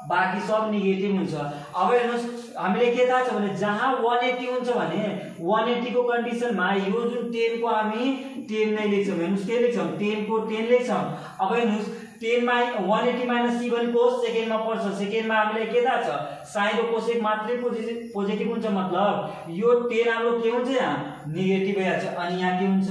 बाकी सब नेगेटिभ हुन्छ। अब हेर्नुस् हामीले के थाहा छ भने जहाँ 180 हुन्छ भने 180 को कन्डिसनमा यो जुन 10 को हामी 10 नै लेख्छौँ हेर्नुस् के लेख्छौँ 10 को 10 लेख्छौँ। अब हेर्नुस् 180 माइनस c भनेको सेकेन्डमा पर्छ सेकेन्डमा हामीले के थाहा छ साइन र कोसेक मात्रै पोजिटिभ हुन्छ मतलब यो 10 हाम्रो के हुन्छ यहाँ नेगेटिभ भइहाल्छ अनि यहाँ के हुन्छ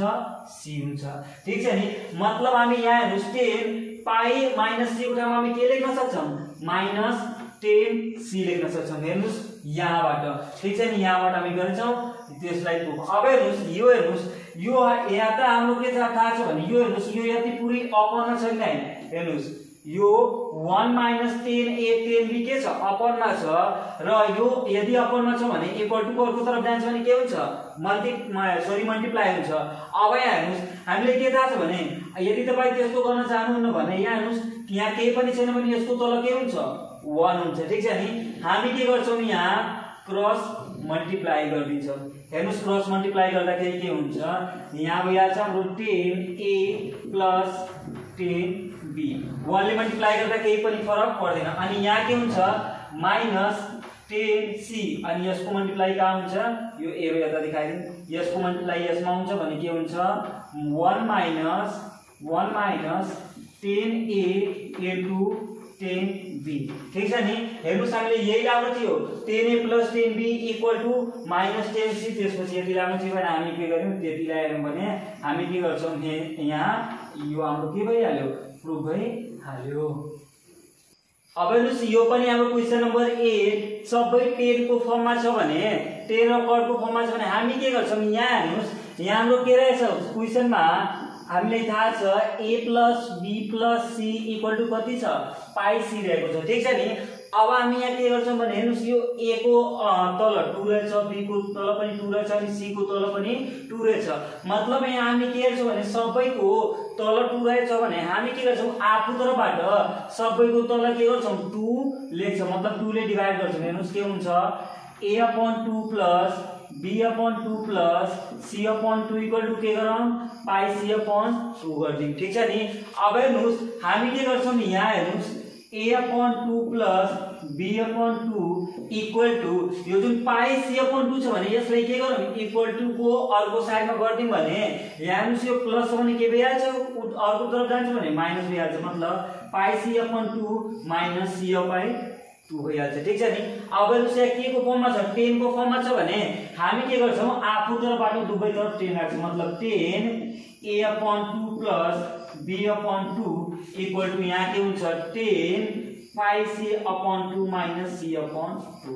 c हुन्छ ठीक छ नि। मतलब हामी यहाँ हेर्नुस् 10 पाई माइनस c को ठाउँमा हामी के लेख्न सक्छौँ माइनस 10c लेख्न सक्छौँ हेर्नुस् यहाँबाट ठीक छ नि। यहाँबाट हामी गर्छौँ त्यसलाई प्रुफ। अब हेर्नुस् यो यहाँ त हाम्रो के थाहा छ भने यो हेर्नुस् यो यति पुरै अपनमा छ कि नै हेर्नुस् यो 1 माइनस 10a 10b के छ अपनमा छ र यो यदि अपनमा छ भने इक्वल टु अर्को तरफ जान्छ भने के हुन्छ मल्टिप्लाई हुन्छ। अब यहाँ हेर्नुस् हामीले के थाहा छ भने यदि तपाईँ त्यस्तो गर्न चाहनुहुन्न भने यहाँ हेर्नुस् यहाँ केही पनि छैन भने यसको तल के हुन्छ 1 हुन्छ ठीक छ नि। हामी के गर्छौँ यहाँ क्रस मल्टिप्लाई गरिदिन्छौँ हेर्नुस् क्रस मल्टिप्लाई गर्दाखेरि के हुन्छ यहाँ भइहाल्छ हाम्रो 10a + 10b 1 ले मल्टिप्लाई गर्दा केही पनि फरक पर्दैन अनि यहाँ के हुन्छ माइनस 10c अनि यसको मल्टिप्लाई कहाँ हुन्छ यो एरो यता देखाइदिनु यसको मल्टिप्लाई यसमा हुन्छ भने के हुन्छ 1 माइनस 10a * 10b ठीक छ नि। हेर्नुस् हामीले यही राम्रो थियो 10a + 10b equal to minus 10c त्यसपछि यति राम्रो थियो भने हामी के गर्यौँ त्यतिलाई हेर्यौँ भने हामी के गर्छौँ यहाँ यो हाम्रो के भइहाल्यो प्रुफ भइहाल्यो। अब हेर्नुस् यो पनि हाम्रो क्वेशन नम्बर 8 सबै 10 को फर्ममा छ भने 10 र कट को फर्ममा छ भने हामी के गर्छौँ यहाँ हेर्नुस् यहाँ हाम्रो के रहेछ क्वेशनमा हामीलाई थाहा छ a + b + c equal to कति छ पाई c रहेको छ ठीक छ नि। अब हामी यहाँ के गर्छौँ भने हेर्नुस् यो a को तल 2 रहेछ b को तल पनि 2 रहेछ अनि c को तल पनि 2 रहेछ मतलब यहाँ हामी के गर्छौँ भने सबैको तल 2 रहेछ भने हामी के गर्छौँ आफू तर्फबाट सबैको तल के गर्छौँ 2 लेख्छौँ मतलब 2 ले डिभाइड गर्छौँ। हेर्नुस् के हुन्छ a/2 + b/2 + c/2 equal to के गरौँ पाई c/2 गर्दियौँ ठीक छ नि। अब हेर्नुस् हामी के गर्छौँ यहाँ हेर्नुस् a/2 + b/2 इक्वल टु यो जुन पाई c/2 छ भने यसलाई के गरौँ इक्वल टु को अर्को साइडमा गर्दियौँ भने यहाँ हेर्नुस् यो प्लस भने के भइहाल्छ अर्को तरफ जान्छ भने माइनस भइहाल्छ मतलब पाई c/2 माइनस c/2 भइहाल्छ ठीक छ नि। अब हेर्नुस् यहाँ के को फर्ममा छ 10 को फर्ममा छ भने हामी के गर्छौँ आफू तर्फबाट दुवै तरफ 10 राख्छौँ मतलब 10 a/2 + b/2 इक्वल टु यहाँ के हुन्छ 10 pi C upon 2 minus C upon 2।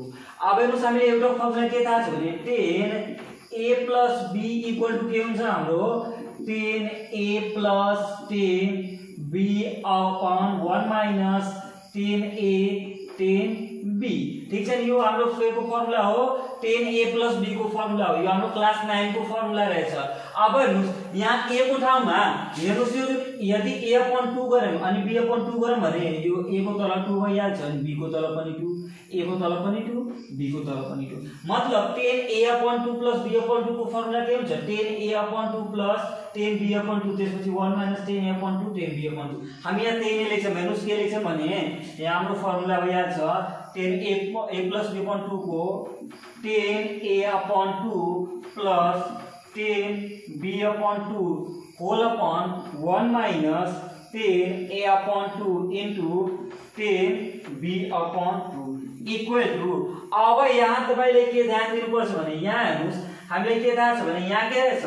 अब हेर्नुस् हामीले एउटा फर्मुला के थाहा छ भने 10a plus b equal to के हुन्छ हाम्रो 10a plus 10b upon 1 minus 10a 10b। ठीक छ नि, यो हाम्रो को फर्मुला हो, 10a प्लस b को फर्मुला हो, यो हाम्रो क्लास 9 को फर्मुला रहेछ। अब हेर्नुस् यहाँ a को ठाउँमा हेर्नुस् यो यदि a अपॉन 2 गरौँ अनि b अपॉन 2 गरौँ भने यो a को तल 2 भइहाल्छ अनि b को तल पनि 2, a को तल पनि 2, b को तल पनि 2। मतलब 10a upon 2 plus b upon 2 को फर्मुला के हुन्छ 10a upon 2 plus 10b upon 2 त्यसपछि 1 minus 10a upon 2 10b upon 2। हामी यहाँ 10a लेख्छौँ, हेर्नुस् के लेख्छौँ भने यहाँ हाम्रो फर्मुला भइहाल्छ 10a प्लस b अपॉन 2 को 10a upon 2 plus 10b upon 2 whole upon 1 minus 10a upon 2 into 10b upon 2 equal to. अब यहाँ तपाईले के ध्यान दिनुपर्छ भने यहाँ हेर्नुस् हामीले के थाहा छ भने यहाँ के रहेछ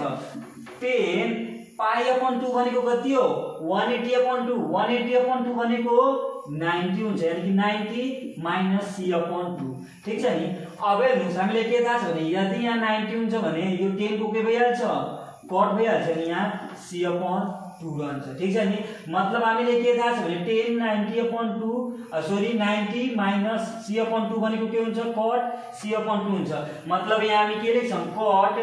10 पाई अपॉन 2 भनेको कति हो 180 अपॉन 2, 180 अपॉन 2 भनेको 90 हुन्छ, यानी कि 90 माइनस सी अपॉन 2। ठीक छ नि। अब हेर्नुस् हामीले के थाहा छ भने यदि यहाँ 90 हुन्छ भने यो 10 को के भइहाल्छ कट भइहाल्छ नि, यहाँ सी अपॉन 2 रहन्छ। ठीक छ नि। मतलब हामीले के थाहा छ भने 10 90 अपॉन 2 सरी 90 माइनस सी अपॉन 2 भनेको के हुन्छ कट सी अपॉन 2 हुन्छ। मतलब यहाँ हामी के लेख्छौँ कट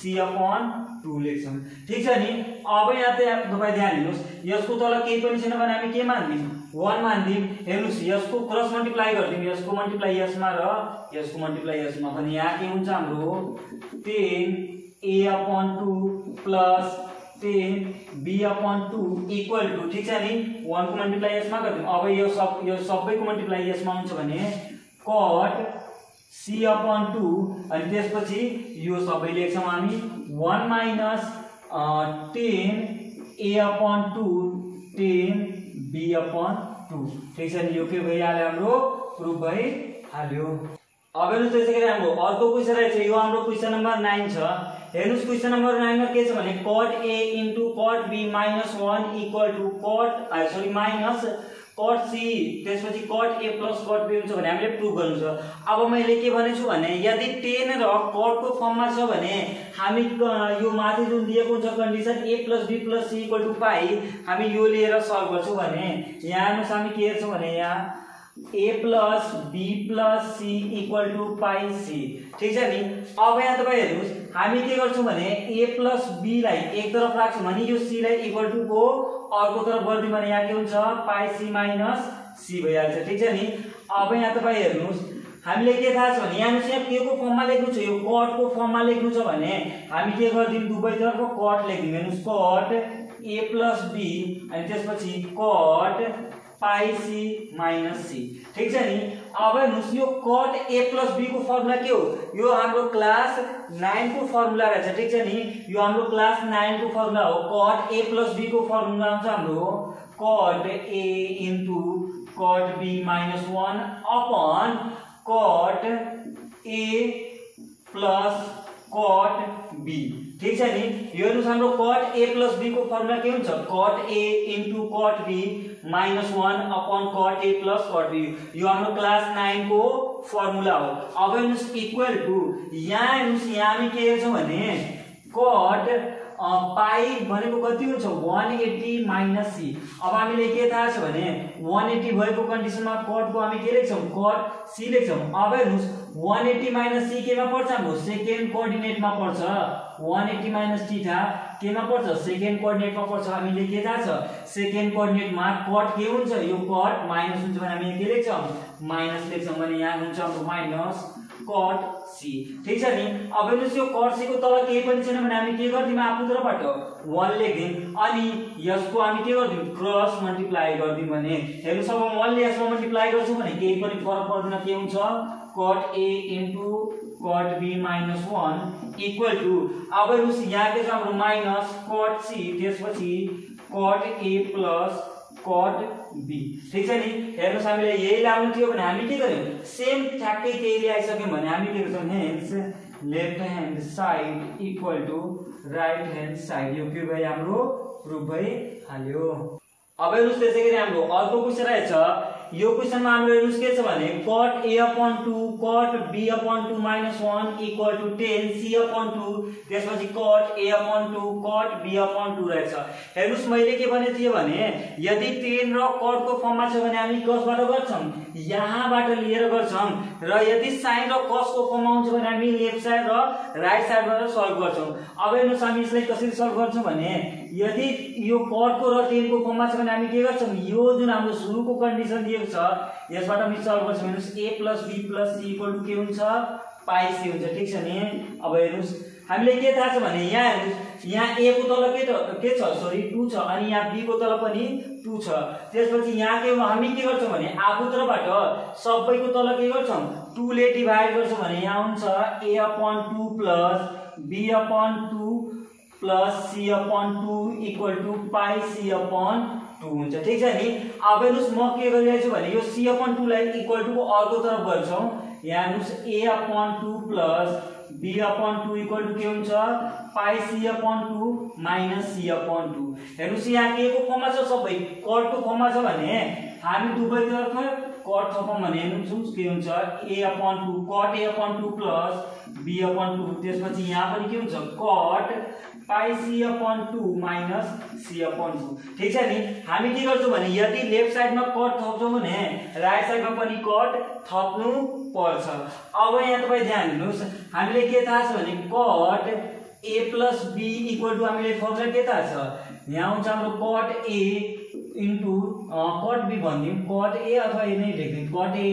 सी अपॉन 2 लेख्छौँ। ठीक छ नि। अब यहाँ तपाईँ ध्यान दिनुस् यसको तल केही पनि छैन भने हामी के मान्दियौँ 1 मान्दियौँ। हेर्नुस् यसको क्रस मल्टिप्लाई गर्दियौँ, यसको मल्टिप्लाई यसमा र यसको मल्टिप्लाई यसमा भने यहाँ के हुन्छ हाम्रो 10a upon 2 plus 10b upon 2 equal to. ठीक छ नि। 1 को मल्टिप्लाई यसमा गर्दियौँ। अब यो सबैको मल्टिप्लाई यसमा हुन्छ भने कट c अपॉन 2 अनि त्यसपछि यो सबै लेख्छौँ हामी 1 minus 10a upon 2 10b upon 2। ठीक छ नि। यो के भइहाल्यो हाम्रो प्रुफ भइहाल्यो। अब हेर्नुस् त्यसैगरी हाम्रो अर्को क्वेशन रहेछ, यो हाम्रो क्वेशन नम्बर 9 छ। हेर्नुस् क्वेशन नम्बर 9 मा के छ भने cot a into cot b minus 1 equal to minus cot c त्यसपछि cot a plus cot b हुन्छ भने हामीले प्रुफ गर्नु छ। अब मैले के भनेछु भने यदि 10 र cot को फर्ममा छ भने हामी यो माथि जुन दिएको हुन्छ condition a plus b plus c equal to पाई हामी यो लिएर सल्भ गर्छौं भने यहाँ हेर्नुस् हामी के हेर्छौं भने यहाँ a plus b plus c equal to pie c। ठीक छ नि। अब यहाँ तपाईं हेर्नुस् हामी के गर्छौं भने a plus b लाई एक तरफ राख्छौं भने यो c लाई इक्वल टु को अर्को तरफ गर्दियौ भने यहाँ के हुन्छ पाई c माइनस c भइहाल्छ। ठीक छ नि। अब यहाँ तपाईं हेर्नुस् हामीले के थाहा छ भने यहाँ चाहिँ के को फर्ममा लेख्नु छ यो कट को फर्ममा लेख्नु छ भने हामी के गर्दियौ दुवैतर्फ कट लेख्दियौ। हेर्नुस् कट a plus b अनि त्यसपछि कट पाई c माइनस c। ठीक छ नि। अब हेर्नुस् यो कट a plus b को फर्मुला के हो यो हाम्रो क्लास 9 को फर्मुला रहेछ। ठीक छ नि। यो हाम्रो क्लास 9 को फर्मुला हो। कट a plus b को फर्मुला हुन्छ हाम्रो cut a into cut b minus 1 upon cut a plus cut b। ठीक छ नि। यो हेर्नुस् हाम्रो कट a plus b को फर्मुला के हुन्छ cut a into cut b minus 1 upon cut a plus cut b। यो हाम्रो क्लास 9 को फर्मुला हो। अब हेर्नुस् इक्वल टु यहाँ हेर्नुस् यहाँ हामी के हेर्छौं भने कट पाई भनेको कति हुन्छ 180 माइनस c। अब हामीले के थाहा छ भने 180 भएको कन्डिसनमा कट को हामी के लेख्छौं कट c लेख्छौं। अब हेर्नुस् 180 माइनस c केमा पर्छ हाम्रो सेकेन्ड कोअर्डिनेटमा पर्छ। 180 माइनस थीटा केमा पर्छ सेकेन्ड कोअर्डिनेटमा पर्छ। हामीले के थाहा छ सेकेन्ड कोअर्डिनेटमा कट के हुन्छ यो कट माइनस हुन्छ भने हामी के लेख्छौं माइनस लेख्छौं भने यहाँ हुन्छ हाम्रो माइनस कट c। ठीक छ नि। अब हेर्नुस् यो कट c को तल केही पनि छैन भने हामी के गर्दियौ आफू तर्फबाट 1 लेख्दियौ अनि यसको हामी के गर्दियौ क्रस मल्टिप्लाई गर्दियौ भने हेर्नुस् अब 1 ले यसमा मल्टिप्लाई गर्छौं भने केही पनि फरक पर्दैन के हुन्छ cut a into cut b minus 1 equal to अब हेर्नुस् यहाँ के छ हाम्रो माइनस कट c त्यसपछि cut a plus cut b। ठीक छ नि। हेर्नुस् हामीले यही लाउनु थियो भने हामी के गर्यौं सेम ठ्याक्कै त्यही ल्याइसक्यौं भने हामी के गर्छौं hence left hand side equal to right hand side. यो के भयो हाम्रो प्रुफ भइहाल्यो। अब हेर्नुस् त्यसैगरी हाम्रो अर्को क्वेशन रहेछ यो क्वेशनमा हाम्रो हेर्नुस् के छ भने cot a/2 cot b/2 -1 equal to 10 c/2 त्यसपछि cot a/2 cot b/2 रहेछ। हेर्नुस् मैले के भने थिए भने यदि 10 र cot को फर्ममा छ भने हामी कसबाट गर्छौं यहाँबाट लिएर गर्छौं र यदि sin र cos को फर्ममा हुन्छ भने हामी लेफ्ट साइड र राइट साइडबाट सल्भ गर्छौं। अब हेर्नुस् हामी यसलाई कसरी सल्भ गर्छौं भने यदि यो cot को र 10 को फर्ममा छ भने हामी के गर्छौं यो जुन हाम्रो सुरुको कन्डिसन दिएको छ यसबाट हामी सल्भ गर्छौं। हेर्नुस् a + b + c = के हुन्छ पाइ c हुन्छ। ठीक छ नि। अब हेर्नुस् हामीले के थाहा छ भने यहाँ हेर्नुस् यहाँ a को तल के छ सरी 2 छ अनि यहाँ b को तल पनि 2 छ। त्यसपछि यहाँ के हामी के गर्छौं भने आफूतर्फबाट सबैको तल के गर्छौं 2 ले डिभाइड गर्छौं भने यहाँ हुन्छ a/2 + b/2 + c/2 = पाइ c/2 हुन्छ। ठीक छ नि। अब हेर्नुस् म के गरिरहेको छु भने यो c/2 लाई इक्वल टु को अर्को तरफ गर्छौं। यहाँ हेर्नुस् a/2 + b/2 = के हुन्छ पाइ c/2 - c/2। हेर्नुस् यहाँ के को फर्ममा छ सबै cot को फर्ममा छ भने हामी दुवैतर्फ cot थपौं भने हेर्नुस् के हुन्छ a/2 cot a/2 + b/2 त्यसपछि यहाँ पनि के हुन्छ cot पाइ c/2 - c/2। ठीक छ नि। हामी के गर्छौं भने यदि लेफ्ट साइडमा cot थप्छौं भने राइट साइडमा पनि cot थप्नु पर्छ। अब यहाँ तपाई ध्यान दिनुस् हामीले के थाहा छ भने cot a + b = हामीले फर्मुला के थाहा छ यहाँ हुन्छ हाम्रो cot a cot b भन्दियौ cot a अथवा a नै लेख्दियौ cot a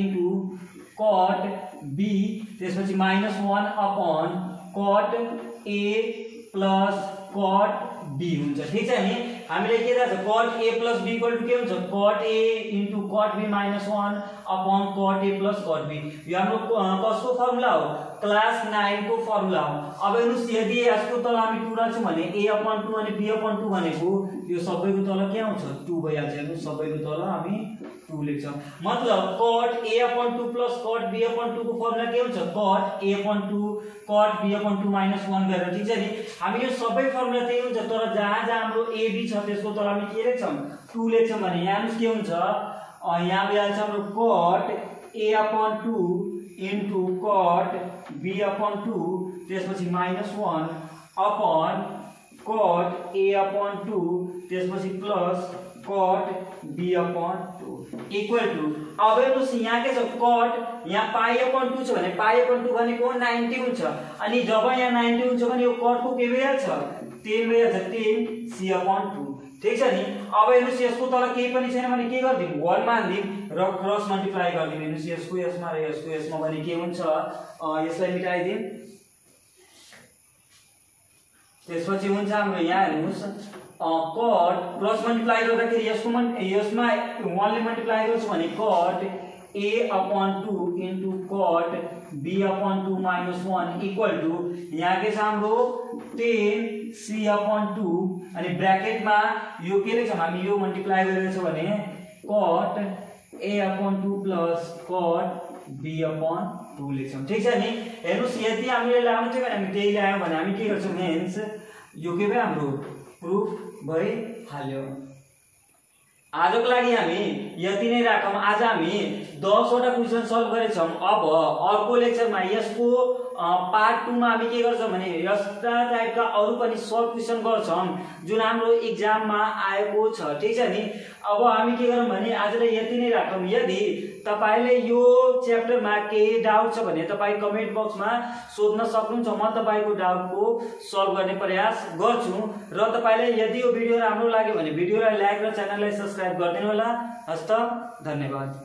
cot b त्यसपछि -1 cot a + cot b हुन्छ। ठीक छ नि। हामीले के थाहा छ cot a + b = के हुन्छ cot a cot b -1 cot a + cot b। यो हाम्रो कसको फर्मुला हो क्लास 9 को फर्मुला हो। अब हेर्नुस् यदि यसको तल हामी 2 राख्छौं भने a/2 अनि b/2 भनेको यो सबैको तल के आउँछ 2 भइहाल्छ। हेर्नुस् सबैको तल हामी 2 लेख्छौं मतलब cot a/2 + cot b/2 को फर्मुला के हुन्छ cot a/2 cot b/2 -1 गरेर। ठीक छ नि। हामी यो सबै फर्मुला त्यही हुन्छ तर जहाँ जहाँ हाम्रो a b छ त्यसको तल हामी के लेख्छौं 2 लेख्छौं भने यहाँ हेर्नुस् के हुन्छ यहाँ भइहाल्छ हाम्रो cot a/2 cot b/2 त्यसपछि -1 cot a/2 त्यसपछि plus cot b/2 equal to अब हेर्नुस् यहाँ के छ cot यहाँ पाइ/2 छ भने पाइ/2 भनेको 90 हुन्छ अनि जब यहाँ 90 हुन्छ भने यो cot को के भइहाल्छ 10 भइहाल्छ 10 c/2। ठीक छ नि। अब हेर्नुस् यसको तल केही पनि छैन भने के गर्दिम 1 मान्दिम र क्रस मल्टिप्लाई गर्दिम। हेर्नुस् यसको यसमा र यसको यसमा भने के हुन्छ यसलाई मिटाइदिम त्यसपछि हुन्छ हाम्रो यहाँ हेर्नुस् cot क्रस मल्टिप्लाई गर्दाखेरि यसमा 1 ले मल्टिप्लाई गर्छु भने cot a/2 cot b/2 -1 equal to यहाँ के छ हाम्रो 10 c/2 अनि ब्र्याकेटमा यो के लेख्छौं हामी यो मल्टिप्लाई गरेछौं भने cot a/2 + cot b/2 लेख्छौं। ठीक छ नि। हेर्नुस् यदि हामीले ल्याउनु थियो भने हामी त्यही ल्यायौं भने हामी के गर्छौं हेन्स यो के भयो हाम्रो प्रुफ भइहाल्यो। आजको लागि हामी यति नै राखौं। आज हामी 10 वटा क्वेशन सल्भ गरेछौं। अब अर्को लेक्चरमा यसको पार्ट 2 मा हामी के गर्छौं भने यस्ता टाइपका अरु पनि सर्ट क्वेशन गर्छौं जुन हाम्रो एक्जाममा आएको छ। ठीक छ नि। अब हामी के गरौँ भने आजलाई यति नै राखौं। यदि तपाईले यो च्याप्टरमा केही डाउट छ भने तपाई कमेन्ट बक्समा सोध्न सक्नुहुन्छ। म तपाईको डाउटको सल्भ गर्ने प्रयास गर्छु र तपाईले यदि यो भिडियो राम्रो लाग्यो भने भिडियोलाई लाइक र च्यानललाई सब्स्क्राइब गरिदिनु होला। हस्त धन्यवाद।